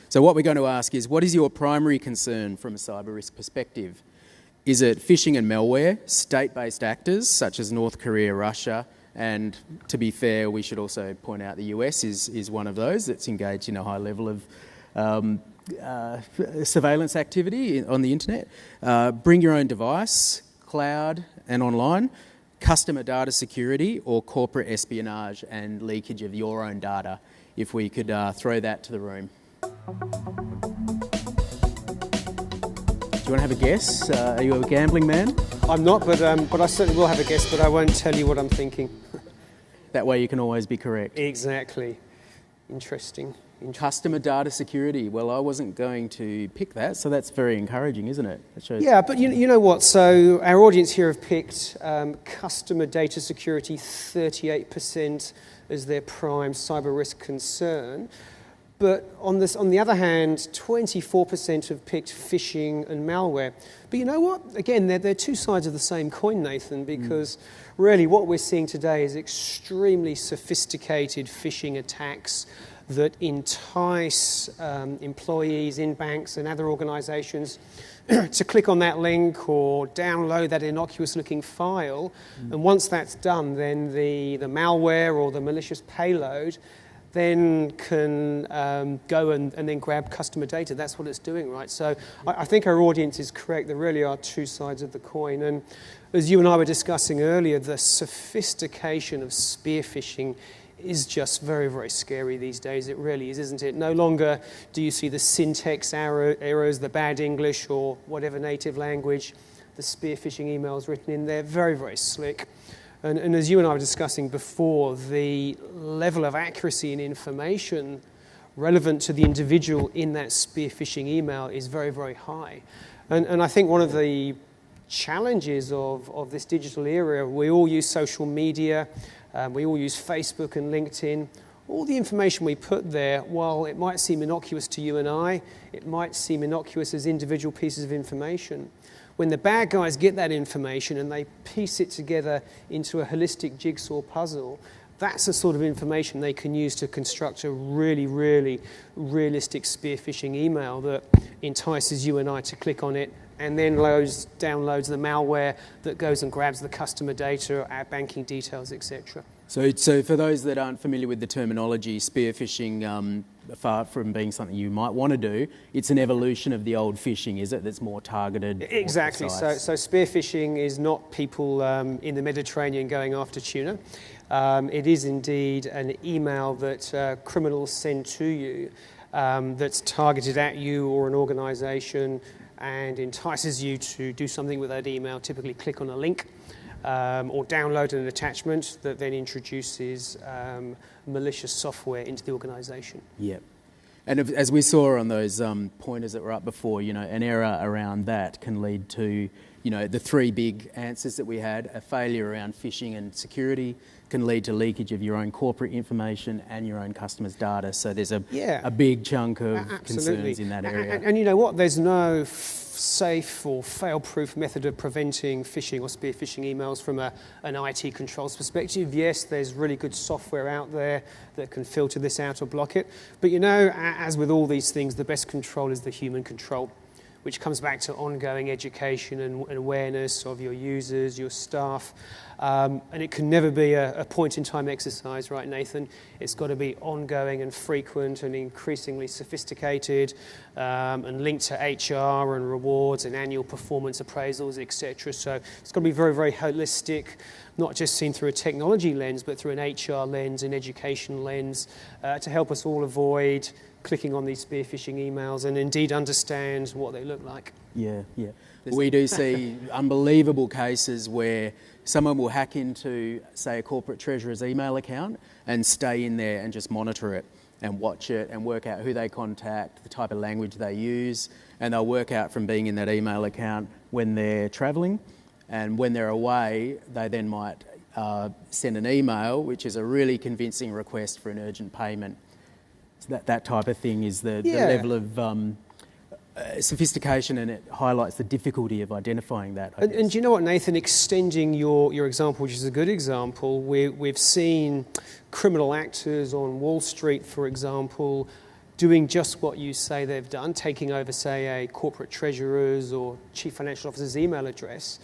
So what we're going to ask is, what is your primary concern from a cyber risk perspective? Is it phishing and malware, state-based actors such as North Korea, Russia, and to be fair, we should also point out the US is one of those that's engaged in a high level of surveillance activity on the internet. Bring your own device, cloud and online, customer data security, or corporate espionage and leakage of your own data. If we could throw that to the room. Do you want to have a guess? Are you a gambling man? I'm not, but I certainly will have a guess, but I won't tell you what I'm thinking. That way you can always be correct. Exactly. Interesting. Customer data security. Well, I wasn't going to pick that, so that's very encouraging, isn't it? That shows. Yeah, but you know what? So our audience here have picked customer data security 38% as their prime cyber risk concern. But on the other hand, 24% have picked phishing and malware. But you know what? Again, they're two sides of the same coin, Nathan, because really what we're seeing today is extremely sophisticated phishing attacks that entice employees in banks and other organizations to click on that link or download that innocuous-looking file. And once that's done, then the malware or the malicious payload then can go and then grab customer data. That's what it's doing, right? So I think our audience is correct. There really are two sides of the coin. And as you and I were discussing earlier, the sophistication of spear phishing is just very, very scary these days. It really is, isn't it? No longer do you see the syntax errors, the bad English or whatever native language, the spear phishing emails written in there. Very, very slick. And as you and I were discussing before, the level of accuracy and information relevant to the individual in that spear phishing email is very, very high. And I think one of the challenges of this digital era, we all use social media, we all use Facebook and LinkedIn. All the information we put there, while it might seem innocuous to you and I, it might seem innocuous as individual pieces of information. When the bad guys get that information and they piece it together into a holistic jigsaw puzzle, that's the sort of information they can use to construct a really, really realistic spear phishing email that entices you and I to click on it and then downloads the malware that goes and grabs the customer data, our banking details, etc. So for those that aren't familiar with the terminology, spear phishing, far from being something you might want to do, it's an evolution of the old phishing, is it? That's more targeted. Exactly. So spear phishing is not people in the Mediterranean going after tuna. It is indeed an email that criminals send to you that's targeted at you or an organisation and entices you to do something with that email, typically click on a link or download an attachment that then introduces malicious software into the organisation. Yep. And as we saw on those pointers that were up before, an error around that can lead to, the three big answers that we had. A failure around phishing and security can lead to leakage of your own corporate information and your own customers' data. So there's a big chunk of concerns in that area. And you know what? There's no safe or fail-proof method of preventing phishing or spear phishing emails from an IT controls perspective. Yes, there's really good software out there that can filter this out or block it. But as with all these things, the best control is the human control, which comes back to ongoing education and awareness of your users, your staff. And it can never be a point-in-time exercise, right, Nathan? It's got to be ongoing and frequent and increasingly sophisticated and linked to HR and rewards and annual performance appraisals, etc. So it's got to be very, very holistic, not just seen through a technology lens, but through an HR lens, an education lens, to help us all avoid clicking on these spear phishing emails and indeed understand what they look like. Yeah. We do see unbelievable cases where someone will hack into, say, a corporate treasurer's email account and stay in there and just monitor it and watch it and work out who they contact, the type of language they use, and they'll work out from being in that email account when they're travelling, and when they're away, they then might send an email, which is a really convincing request for an urgent payment. So that type of thing is the level of sophistication, and it highlights the difficulty of identifying that. And do you know what, Nathan? Extending your example, which is a good example, we've seen criminal actors on Wall Street, for example, doing just what you say they've done, taking over, say, a corporate treasurer's or chief financial officer's email address,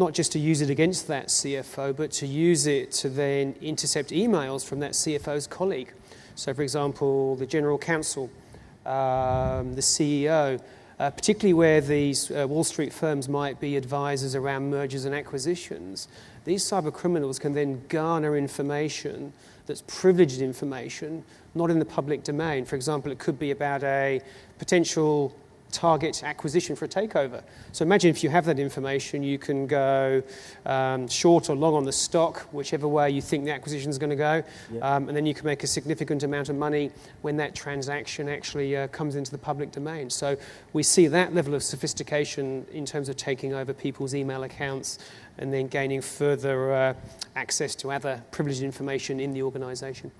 not just to use it against that CFO, but to use it to then intercept emails from that CFO's colleague. So, for example, the general counsel, the CEO, particularly where these Wall Street firms might be advisors around mergers and acquisitions, these cyber criminals can then garner information that's privileged information, not in the public domain. For example, it could be about a potential target acquisition for a takeover. So imagine if you have that information, you can go short or long on the stock, whichever way you think the acquisition is going to go, and then you can make a significant amount of money when that transaction actually comes into the public domain. So we see that level of sophistication in terms of taking over people's email accounts and then gaining further access to other privileged information in the organization.